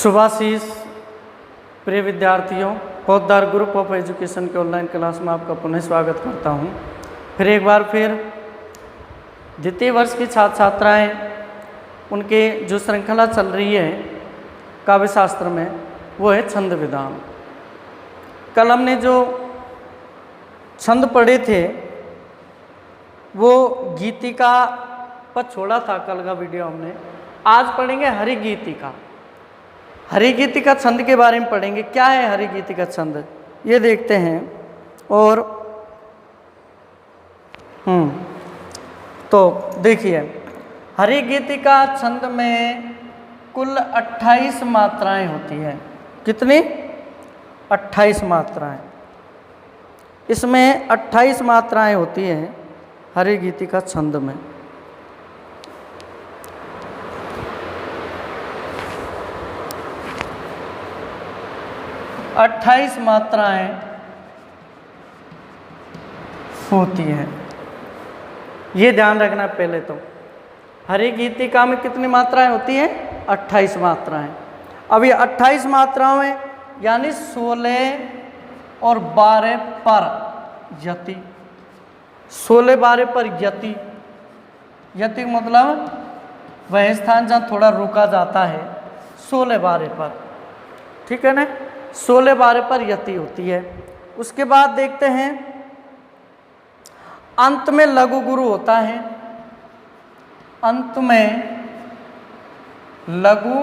शुभाशीष प्रिय विद्यार्थियों, पौधार ग्रुप ऑफ एजुकेशन के ऑनलाइन क्लास में आपका पुनः स्वागत करता हूं। फिर एक बार द्वितीय वर्ष की छात्र छात्राएँ उनके जो श्रृंखला चल रही है काव्य शास्त्र में, वो है छंद विधान। कल हमने जो छंद पढ़े थे वो गीतिका पर छोड़ा था, कल का वीडियो हमने। आज पढ़ेंगे हरिगीतिका। हरिगीतिका छंद के बारे में पढ़ेंगे। क्या है हरिगीतिका छंद, ये देखते हैं। और तो देखिए, हरिगीतिका छंद में कुल 28 मात्राएं होती हैं। कितनी? 28 मात्राएं। इसमें 28 मात्राएं होती हैं हरिगीतिका छंद में। अट्ठाईस मात्राएं होती हैं, ये ध्यान रखना पहले तो। हरिगीतिका में कितनी मात्राएं होती हैं? 28 मात्राएं। अब ये 28 मात्राओं में यानी 16 और 12 पर यति, 16 12 पर यति। यति मतलब वह स्थान जहाँ थोड़ा रुका जाता है, 16 12 पर, ठीक है ना। 16 12 पर यति होती है। उसके बाद देखते हैं अंत में लघु गुरु होता है। अंत में लघु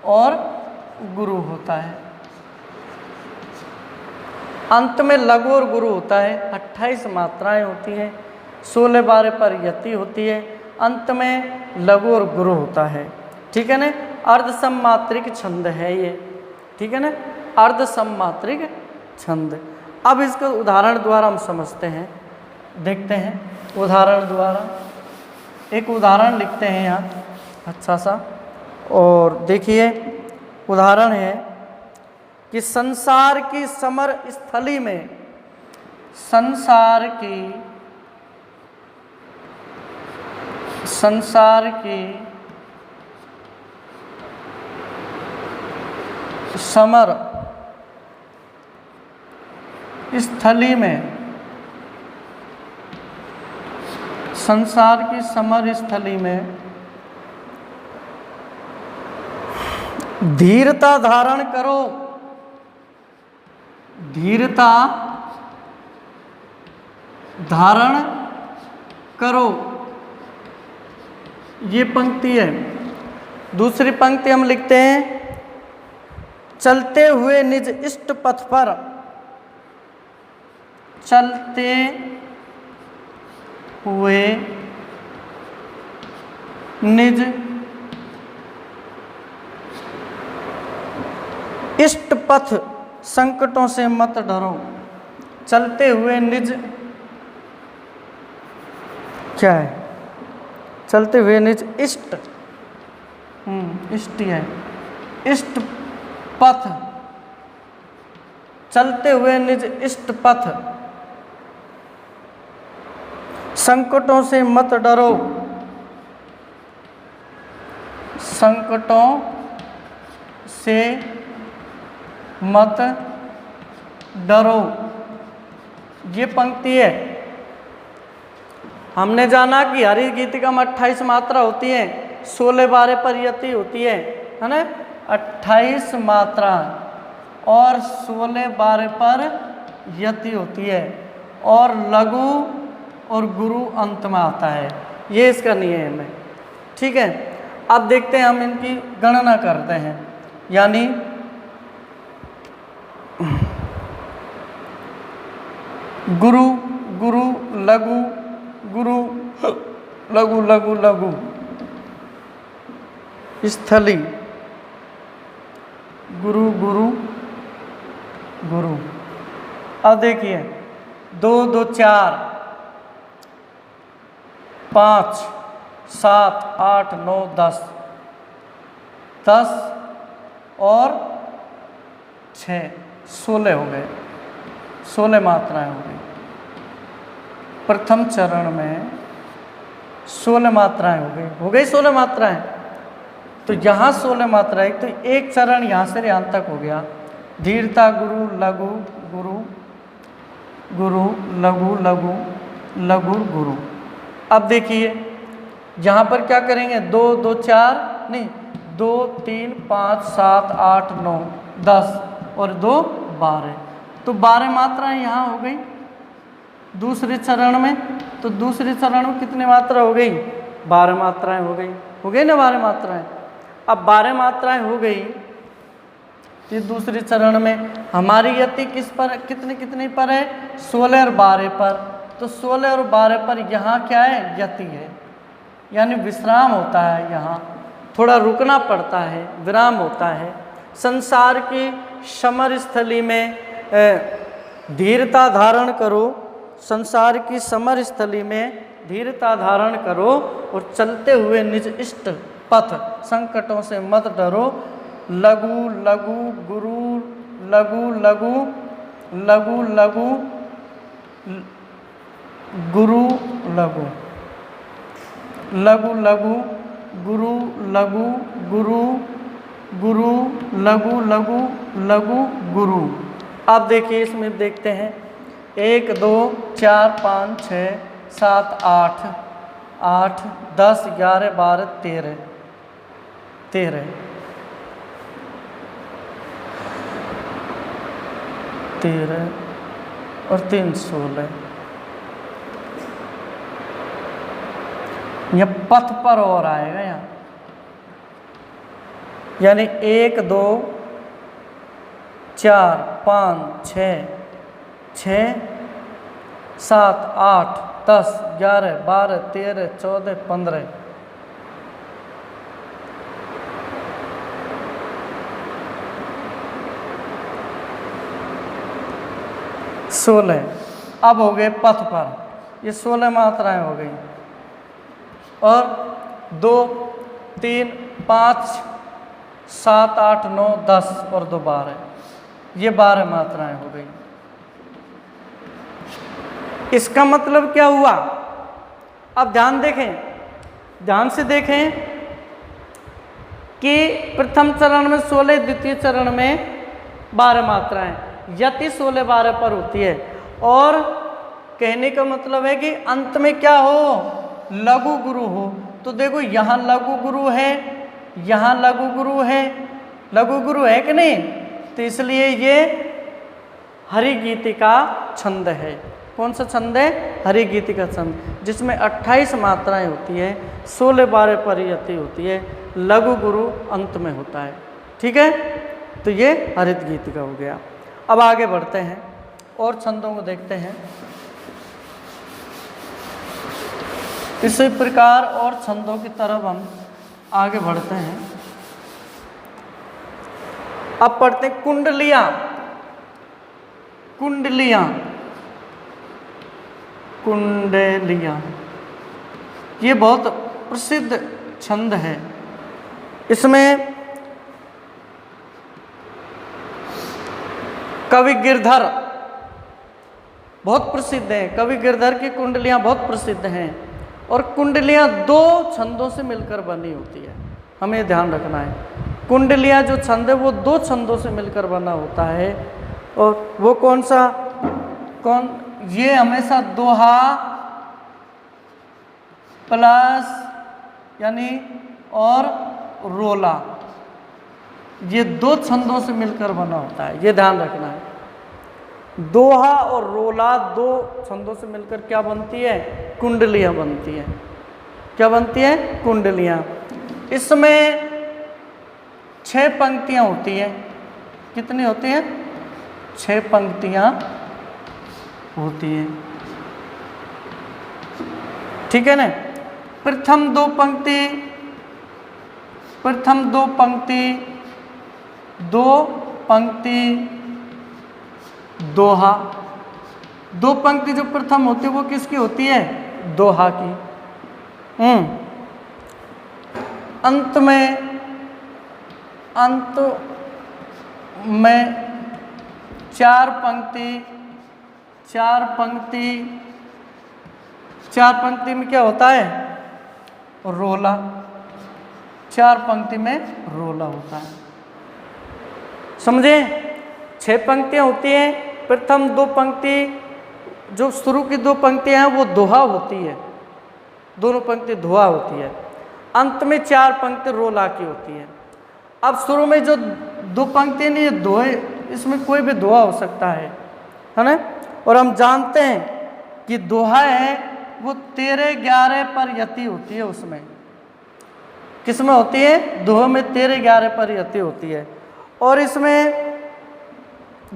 और गुरु होता है। अंत में लघु और गुरु होता है। 28 मात्राएं होती हैं, 16 12 पर यति होती है, अंत में लघु और गुरु होता है, ठीक है ना। अर्धसममात्रिक छंद है ये, ठीक है ना, अर्धसममात्रिक छंद। अब इसके उदाहरण द्वारा हम समझते हैं, देखते हैं उदाहरण द्वारा। एक उदाहरण लिखते हैं यहाँ अच्छा सा, और देखिए उदाहरण है कि संसार की समर स्थली में, संसार की समर स्थली में, संसार की समर स्थली में धीरता धारण करो, धीरता धारण करो, ये पंक्ति है। दूसरी पंक्ति हम लिखते हैं, चलते हुए निज इष्ट पथ पर, चलते हुए निज इष्ट पथ, संकटों से मत डरो। चलते हुए निज, क्या है? चलते हुए निज इष्ट, इष्ट है, इष्ट पथ, चलते हुए निज इष्ट पथ, संकटों से मत डरो, संकटों से मत डरो, ये पंक्ति है। हमने जाना कि हरिगीतिका में 28 मात्रा होती है, 16 12 पर यति होती है ना। 28 मात्रा और 16 12 पर यति होती है, और लघु और गुरु अंत में आता है। ये इसका नियम है, ठीक है। अब देखते हैं, हम इनकी गणना करते हैं। यानी गुरु गुरु लघु गुरु लघु लघु लघु स्थली, गुरु गुरु गुरु। अब देखिए 2 2 4 5 7 8 9 10, 10 और 6 16 हो गए, 16 मात्राएं हो गई। प्रथम चरण में 16 मात्राएं हो गई 16 मात्राएं। तो यहाँ 16 मात्रा है, तो एक चरण यहाँ से यहाँ तक हो गया। धीरता गुरु लघु गुरु गुरु लघु लघु लघु गुरु। अब देखिए यहाँ पर क्या करेंगे, 2 2 4 नहीं 2 3 5 7 8 9 10 और 2 12, तो 12 मात्राएं यहाँ हो गई दूसरे चरण में। तो दूसरे चरण में कितनी मात्रा हो गई, 12 मात्राएं हो गई ना 12 मात्राएं। अब 12 मात्राएं हो गई, ये दूसरे चरण में हमारी यति किस पर कितने पर है, 16 और 12 पर। तो 16 और 12 पर यहाँ क्या है, यति है, यानी विश्राम होता है, यहाँ थोड़ा रुकना पड़ता है, विराम होता है। संसार की समर स्थली में धीरता धारण करो, संसार की समर स्थली में धीरता धारण करो और चलते हुए निज इष्ट पथ संकटों से मत डरो। लघु लघु गुरु लघु लघु लघु लघु गुरु लघु लघु लघु गुरु लघु गुरु गुरु लघु लघु लघु गुरु। आप देखिए इसमें देखते हैं 1 2 4 5 6 7 8 8 10 11 12 13 13 13 और 3 16। यह पथ पर और आएगा यहाँ, यानी 1 2 4 5 6 6 7 8 10 11 12 13 14 15 16। अब हो गए पथ पर, ये 16 मात्राएं हो गई, और 2 3 5 7 8 9 10 और 2 12, ये 12 मात्राएं हो गई। इसका मतलब क्या हुआ, अब ध्यान देखें, ध्यान से देखें कि प्रथम चरण में 16, द्वितीय चरण में 12 मात्राएं, यति 16 12 पर होती है। और कहने का मतलब है कि अंत में क्या हो, लघु गुरु हो। तो देखो यहाँ लघु गुरु है, यहाँ लघु गुरु है, लघु गुरु है कि नहीं, तो इसलिए ये हरि गीति का छंद है। कौन सा छंद है, हरि गीति का छंद, जिसमें 28 मात्राएं होती है, 16 12 पर यति होती है, लघु गुरु अंत में होता है। ठीक है, तो ये हरित गीति का हो गया। अब आगे बढ़ते हैं और छंदों को देखते हैं। इसी प्रकार और छंदों की तरफ हम आगे बढ़ते हैं। अब पढ़ते हैं कुंडलियां। कुंडलियां कुंडलियां ये बहुत प्रसिद्ध छंद है। इसमें कवि गिरधर बहुत प्रसिद्ध हैं, कवि गिरधर की कुंडलियां बहुत प्रसिद्ध हैं। और कुंडलियां 2 छंदों से मिलकर बनी होती है, हमें ध्यान रखना है। कुंडलियां जो छंद है वो 2 छंदों से मिलकर बना होता है। और वो कौन सा, ये हमेशा दोहा प्लस यानी और रोला, ये 2 छंदों से मिलकर बना होता है, ये ध्यान रखना है। दोहा और रोला 2 छंदों से मिलकर क्या बनती है, कुंडलियां बनती है। क्या बनती है, कुंडलियां। इसमें 6 पंक्तियां होती हैं। कितनी होती हैं, 6 पंक्तियां होती हैं। ठीक है ना, प्रथम 2 पंक्ति, प्रथम 2 पंक्ति, 2 पंक्ति दोहा। 2 पंक्ति जो प्रथम होती है वो किसकी होती है, दोहा की। अंत में 4 पंक्ति, 4 पंक्ति, 4 पंक्ति में क्या होता है, रोला। 4 पंक्ति में रोला होता है। समझे? 6 पंक्तियां होती हैं। प्रथम 2 पंक्ति, जो शुरू की 2 पंक्तियां हैं वो दोहा होती है, दोनों पंक्ति दोहा होती है। अंत में 4 पंक्ति रोला की होती है। अब शुरू में जो 2 पंक्ति नहीं, ये दोहे, इसमें कोई भी दोहा हो सकता है ना। और हम जानते हैं कि दोहा है वो 13-11 पर यति होती है। उसमें किसमें होती है? दोहे में 13-11 पर यति होती है, और इसमें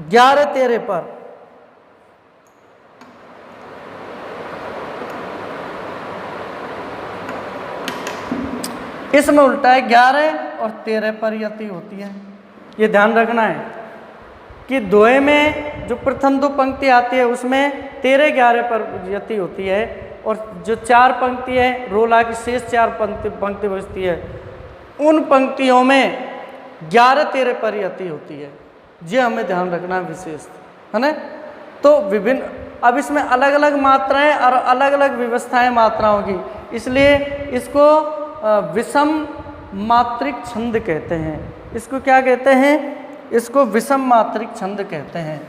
11-13 पर। इसमें उल्टा है, 11 और 13 पर यति होती है। ये ध्यान रखना है कि दोहे में जो प्रथम 2 पंक्ति आती है उसमें 13-11 पर यति होती है, और जो 4 पंक्ति है रोला की शेष 4 पंक्ति बचती है, उन पंक्तियों में 11-13 पर यति होती है। ये हमें ध्यान रखना है विशेष, है ना। तो विभिन्न, अब इसमें अलग अलग मात्राएं और अलग अलग व्यवस्थाएं मात्राओं की, इसलिए इसको विषम मात्रिक छंद कहते हैं। इसको क्या कहते हैं? इसको विषम मात्रिक छंद कहते हैं।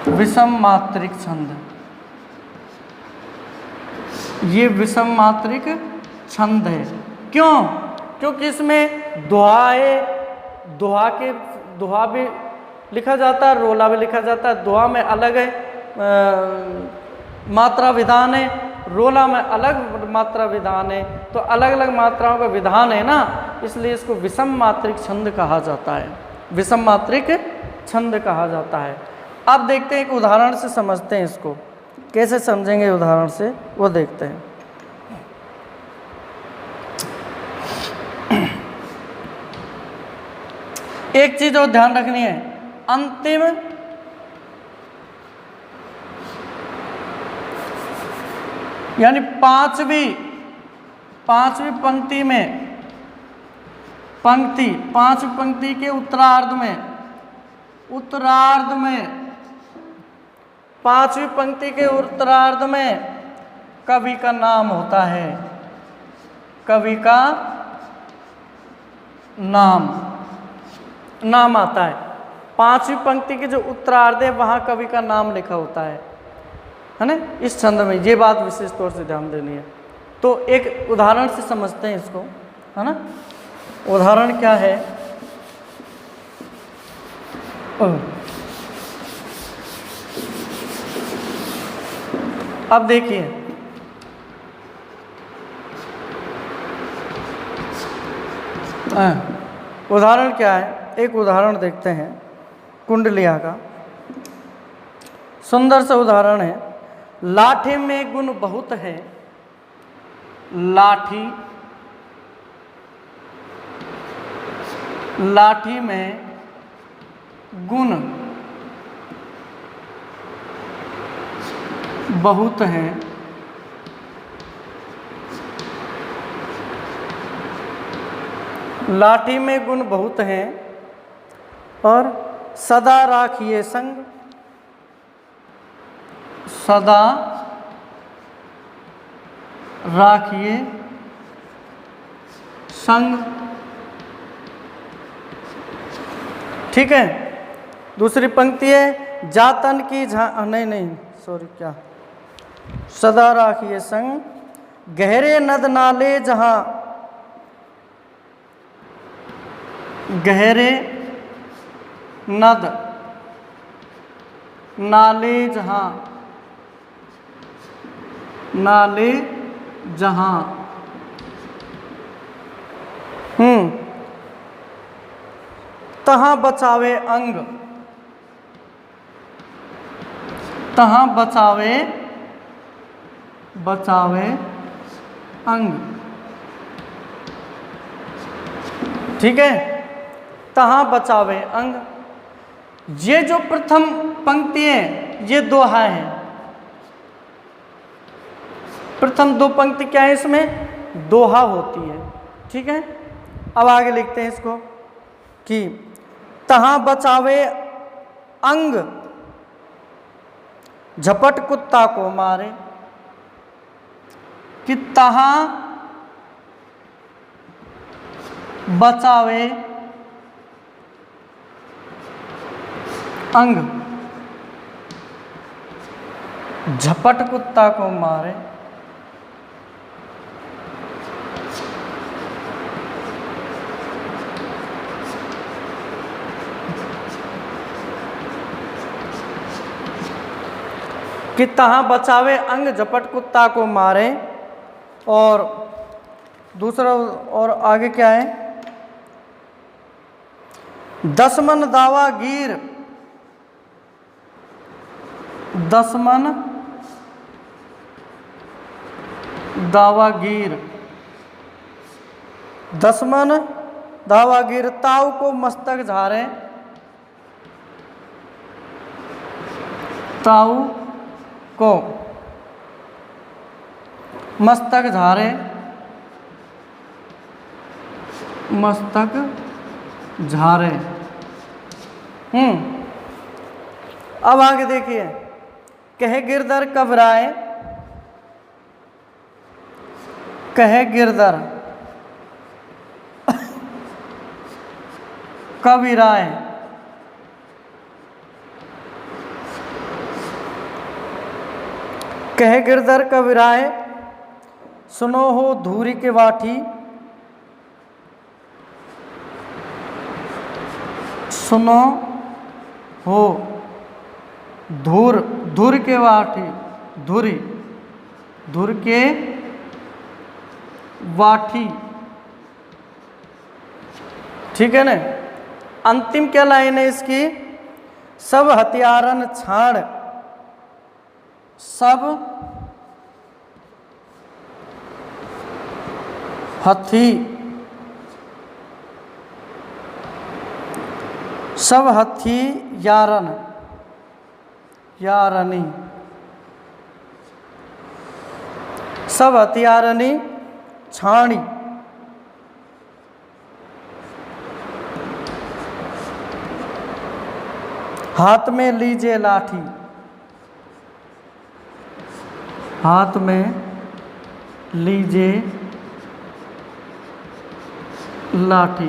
विषम मात्रिक छंद, ये विषम मात्रिक छंद है। क्यों? क्योंकि इसमें दोहा है, दोहा भी लिखा जाता है, रोला भी लिखा जाता है। दोहा में अलग है मात्रा विधान है, रोला में अलग मात्रा विधान है। तो अलग अलग मात्राओं का विधान है ना, इसलिए इसको विषम मात्रिक छंद कहा जाता है। विषम मात्रिक छंद कहा जाता है। अब देखते हैं, एक उदाहरण से समझते हैं इसको। कैसे समझेंगे उदाहरण से, वो देखते हैं। एक चीज और ध्यान रखनी है, अंतिम यानी पांचवी पंक्ति में, पांचवी पंक्ति के उत्तरार्ध में पांचवी पंक्ति के उत्तरार्ध में कवि का नाम होता है। कवि का नाम आता है। पांचवी पंक्ति के जो उत्तरार्ध है वहां कवि का नाम लिखा होता है ना, इस छंद में। ये बात विशेष तौर से ध्यान देनी है। तो एक उदाहरण से समझते हैं इसको, है ना। उदाहरण क्या है? अब देखिए, उदाहरण क्या है? एक उदाहरण देखते हैं कुंडलिया का। सुंदर सा उदाहरण है। लाठी में गुण बहुत है, लाठी में गुण बहुत है, लाठी में गुण बहुत हैं, और सदा राखिए संग, सदा राखिए संग। ठीक है। दूसरी पंक्ति है, जातन की नहीं सॉरी, क्या, सदा राखिए संग, गहरे नद नाले जहां, गहरे नद नाले जहां, नाले जहां, तहां बचावे अंग, तहां बचावे अंग। ठीक है, तहां बचावे अंग। ये जो प्रथम पंक्ति है ये दोहा है। प्रथम 2 पंक्ति क्या है? इसमें दोहा होती है। ठीक है। अब आगे लिखते हैं इसको कि तहां बचावे अंग, झपट कुत्ता को मारे। कि तहाँ बचावे अंग झपट कुत्ता को मारे। कि तहाँ बचावे अंग झपट कुत्ता को मारे। और दूसरा, और आगे क्या है, 10 मन दावा गिर, 10 मन दावागीर, 10 मन दावागीर ताऊ को मस्तक झारे, ताऊ को मस्तक झारे, मस्तक झारे। अब आगे देखिए, कहे गिरधर कबराए, कहे गिरधर कबीराए, कहे गिरधर कबीराए सुनो हो धूरी के वाठी, सुनो हो धूर, धुर के वाठी, धुरी, धुर के वाठी, ठीक है ना। अंतिम क्या लाइन है इसकी, सब हथियारन छाड़, सब हथी, सब हथी यारन, यारनी, सब हथियारनी छाणी, हाथ में लीजिए लाठी, हाथ में लीजिए लाठी।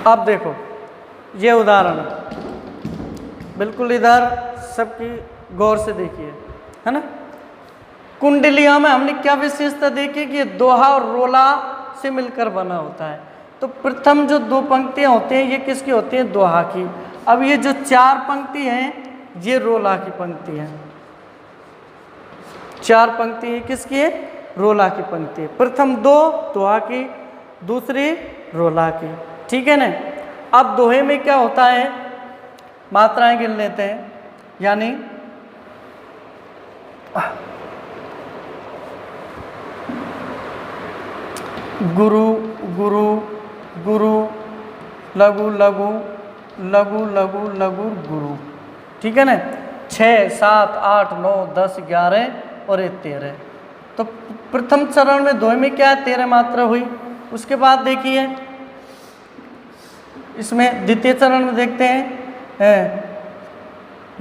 अब देखो ये उदाहरण बिल्कुल इधर सबकी गौर से देखिए, है ना। कुंडलिया में हमने क्या विशेषता देखी कि दोहा और रोला से मिलकर बना होता है। तो प्रथम जो 2 पंक्तियां होती हैं ये किसकी होती हैं, दोहा की। अब ये जो 4 पंक्ति हैं ये रोला की पंक्ति है। 4 पंक्ति ये किसकी है, रोला की पंक्ति है। प्रथम 2 दोहा की, दूसरी रोला की, ठीक है ना। अब दोहे में क्या होता है, मात्राएं गिन लेते हैं, यानी गुरु गुरु गुरु, लघु लघु लघु लघु लघु गुरु, ठीक है ना। 6 7 8 9 10 11 और 13। तो प्रथम चरण में दोहे में क्या है, 13 मात्रा हुई। उसके बाद देखिए इसमें द्वितीय चरण में देखते हैं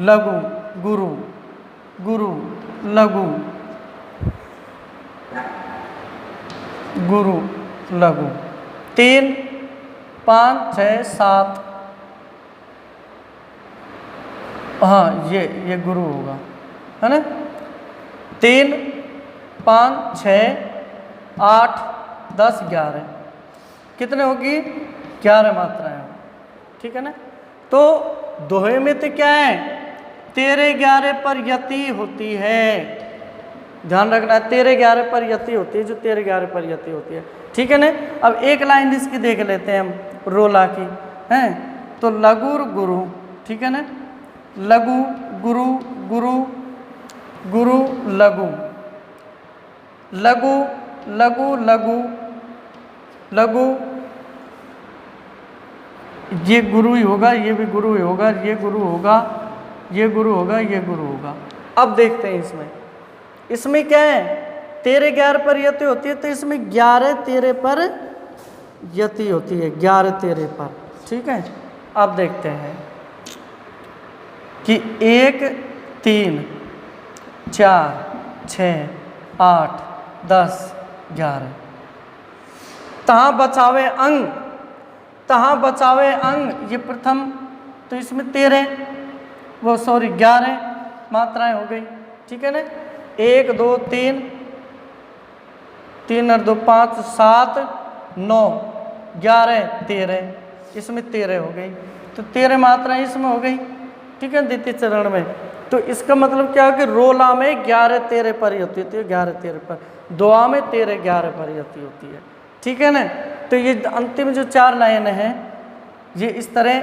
लघु गुरु गुरु लघु गुरु लघु, 3 5 6 7, हाँ ये गुरु होगा, है ना। 3 5 6 8 10 11 कितने होगी, 11 मात्राएं, ठीक है ना। तो दोहे में तो क्या है, 13 11 पर यति होती है, ध्यान रखना है। 13 11 पर यति होती है, जो 13 11 पर यति होती है, ठीक है ना। अब एक लाइन इसकी देख लेते हैं हम रोला की, हैं। तो लघु गुरु, ठीक है ना, लघु गुरु गुरु गुरु लघु, लघु लघु लघु लघु, ये गुरु ही होगा, ये भी गुरु ही होगा, ये गुरु होगा, ये गुरु होगा, ये गुरु होगा। अब देखते हैं इसमें क्या है, 13 11 पर यति होती है, तो इसमें 11 13 पर यति होती है, 11 13 पर, ठीक है। अब देखते हैं कि 1 3 4 6 8 10 11। तहाँ बचावे अंग, तहाँ बचावे अंग, ये प्रथम, तो इसमें 11 मात्राएं हो गई। ठीक है ना, 1 2 3 3 और 2 5 7 9 11 13, इसमें 13 हो गई, तो 13 मात्राएं इसमें हो गई। ठीक है, द्वितीय चरण में। तो इसका मतलब क्या है कि रोला में 11 13 परियति होती है, 11 13 पर, दुआ में 13 11 परियति होती है। ठीक है ना, तो ये अंतिम जो 4 लाइन है ये इस तरह,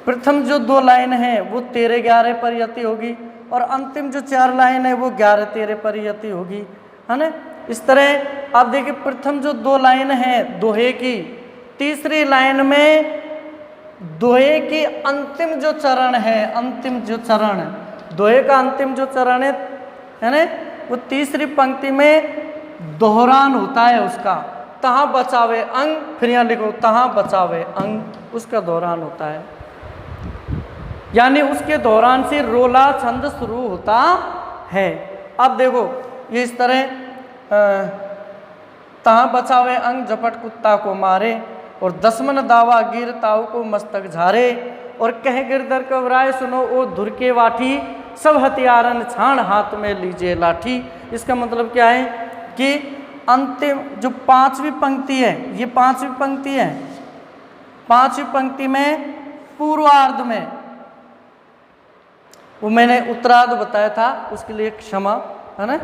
प्रथम जो 2 लाइन है वो 13 11 परियति होगी, और अंतिम जो 4 लाइन है वो 11 13 परियति होगी, है ना। इस तरह आप देखिए, प्रथम जो 2 लाइन है दोहे की, तीसरी लाइन में दोहे की अंतिम जो चरण है, अंतिम जो चरण, दोहे का अंतिम जो चरण है ना, वो तीसरी पंक्ति में दोहरान होता है उसका, तहाँ बचावे अंग, फिर यहाँ लिखो तहाँ बचावे अंग, उसका दोहरान होता है, यानी उसके दौरान से रोला छंद शुरू होता है। अब देखो ये इस तरह, तहाँ बचावे अंग झपट कुत्ता को मारे, और दसमन दावा गिर ताऊ को मस्तक झारे, और कह गिरधर कवराए सुनो ओ धुर के वाठी, सब हथियारन छाण हाथ में लीजिए लाठी। इसका मतलब क्या है कि अंतिम जो 5वीं पंक्ति है, ये 5वीं पंक्ति है, 5वीं पंक्ति में पूर्वार्ध में, वो मैंने उत्तरार्ध बताया था, उसके लिए क्षमा, है ना,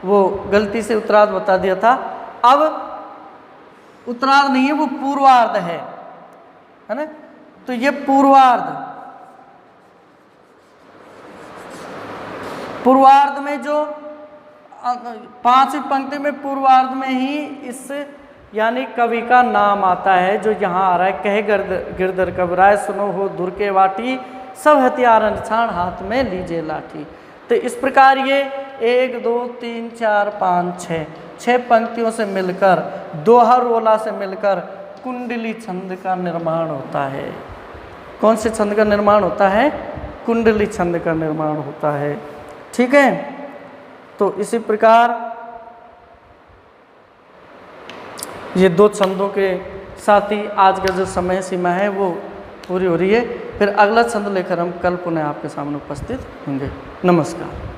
वो गलती से उत्तरार्ध बता दिया था। अब उत्तरार्ध नहीं है, वो पूर्वार्ध है ना। तो ये पूर्वार्ध में जो 5वीं पंक्ति में पूर्वार्ध में ही इस यानी कवि का नाम आता है, जो यहाँ आ रहा है, कहे गिरधर कबराए सुनो हो धुर के वाटी, सब हथियारन छाण हाथ में लीजिए लाठी। तो इस प्रकार ये 1 2 3 4 5 6 पंक्तियों से मिलकर, दोहा रोला से मिलकर कुंडली छंद का निर्माण होता है। कौन से छंद का निर्माण होता है? कुंडली छंद का निर्माण होता है। ठीक है, तो इसी प्रकार ये 2 छंदों के साथ ही आज का जो समय सीमा है वो पूरी हो रही है। फिर अगला छंद लेकर हम कल पुनः आपके सामने उपस्थित होंगे। नमस्कार।